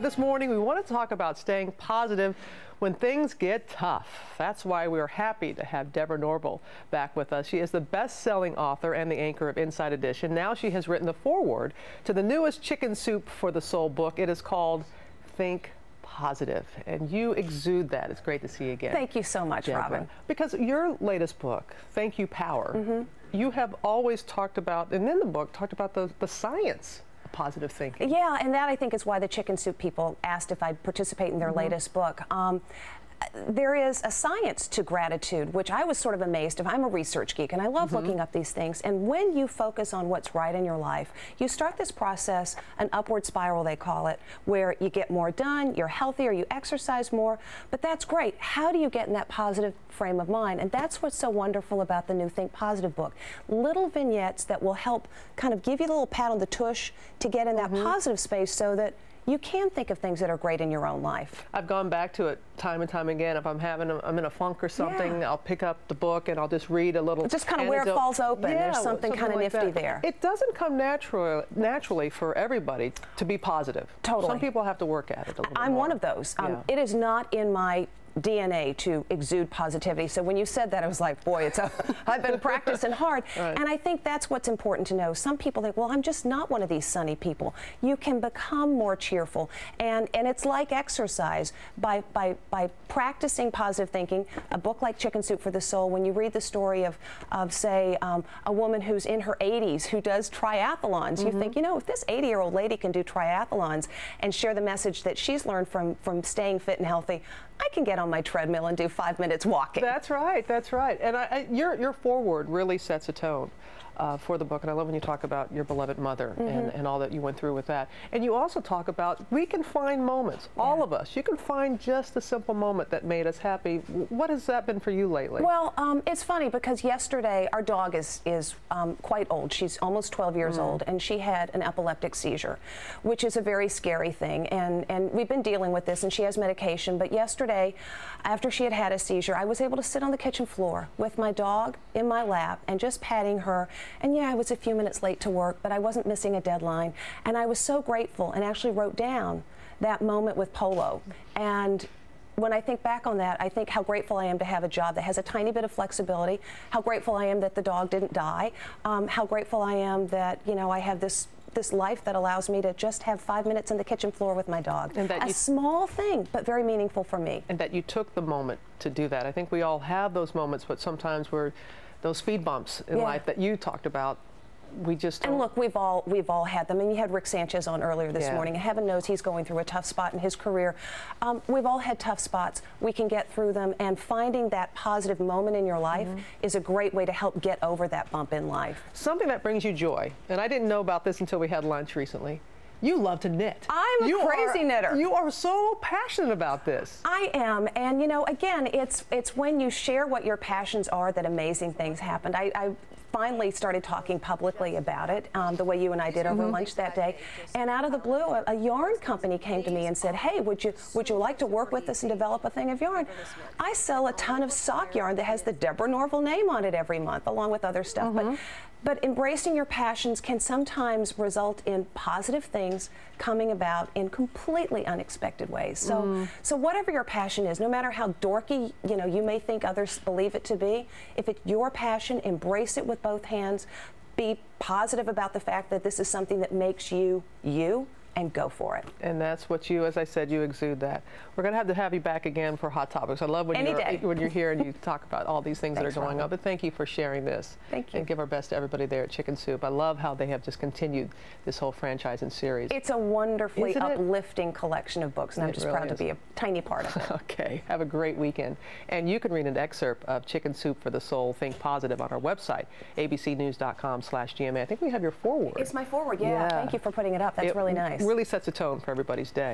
This morning, we want to talk about staying positive when things get tough. That's why we're happy to have Deborah Norville back with us. She is the best-selling author and the anchor of Inside Edition. Now she has written the foreword to the newest Chicken Soup for the Soul book. It is called Think Positive, and you exude that. It's great to see you again. Thank you so much, Deborah. Robin. Because your latest book, Thank You Power, you have always talked about, and in the book, talked about the science of positive thinking. Yeah, and that I think is why the Chicken Soup people asked if I'd participate in their latest book. There is a science to gratitude, which I was sort of amazed of. I'm a research geek, and I love looking up these things. And when you focus on what's right in your life, you start this process, an upward spiral they call it, where you get more done, you're healthier, you exercise more. But that's great. How do you get in that positive frame of mind? And that's what's so wonderful about the new Think Positive book. Little vignettes that will help kind of give you a little pat on the tush to get in that positive space so that you can think of things that are great in your own life. I've gone back to it time and time again. If I'm in a funk or something, I'll pick up the book and I'll just read a little. Just kind of where it falls open. There's something kind of like nifty that. there. It doesn't come naturally for everybody to be positive. Totally. Some people have to work at it a little bit I'm more. one of those. It is not in my DNA to exude positivity. So when you said that, I was like, boy, I've been practicing hard. Right. And I think that's what's important to know. Some people think, well, I'm just not one of these sunny people. You can become more cheerful. And it's like exercise. By practicing positive thinking, a book like Chicken Soup for the Soul, when you read the story of say, a woman who's in her 80s who does triathlons, you think, you know, if this 80-year-old lady can do triathlons and share the message that she's learned from staying fit and healthy, I can get on my treadmill and do 5 minutes walking. That's right. That's right. And your foreword really sets a tone for the book. And I love when you talk about your beloved mother and all that you went through with that. And you also talk about we can find moments, all of us. You can find just a simple moment that made us happy. What has that been for you lately? Well, it's funny because yesterday our dog is quite old. She's almost 12 years old, and she had an epileptic seizure, which is a very scary thing. And we've been dealing with this, and she has medication. But yesterday, after she had a seizure, I was able to sit on the kitchen floor with my dog in my lap and just patting her. And yeah, I was a few minutes late to work, but I wasn't missing a deadline. And I was so grateful and actually wrote down that moment with Polo. And when I think back on that, I think how grateful I am to have a job that has a tiny bit of flexibility, how grateful I am that the dog didn't die, how grateful I am that, you know, I have this life that allows me to just have 5 minutes in the kitchen floor with my dog. And that a small thing, but very meaningful for me. And that you took the moment to do that. I think we all have those moments, but sometimes we're those speed bumps in life that you talked about. We just don't. And look, we've all had them. And you had Rick Sanchez on earlier this morning, and heaven knows he's going through a tough spot in his career. We've all had tough spots. We can get through them, and finding that positive moment in your life is a great way to help get over that bump in life. Something that brings you joy, and I didn't know about this until we had lunch recently. You love to knit. I'm a crazy knitter. You are so passionate about this. I am, and you know, again, it's when you share what your passions are that amazing things happen. I finally started talking publicly about it, the way you and I did over lunch that day. And out of the blue, a yarn company came to me and said, hey, would you like to work with us and develop a thing of yarn? I sell a ton of sock yarn that has the Deborah Norville name on it every month, along with other stuff. But embracing your passions can sometimes result in positive things coming about in completely unexpected ways. So whatever your passion is, no matter how dorky, you know, you may think others believe it to be, if it's your passion, embrace it with both hands. Be positive about the fact that this is something that makes you you, and go for it. And that's what you, as I said, you exude that. We're going to have you back again for Hot Topics. I love when you're here and you talk about all these things that are going on. But thank you for sharing this. Thank you. And give our best to everybody there at Chicken Soup. I love how they have just continued this whole franchise and series. It's a wonderfully uplifting collection of books, and I'm just proud to be a tiny part of it. Okay. Have a great weekend. And you can read an excerpt of Chicken Soup for the Soul, Think Positive on our website, abcnews.com/GMA. I think we have your foreword. It's my foreword, yeah. Thank you for putting it up. That's really nice. Really sets a tone for everybody's day.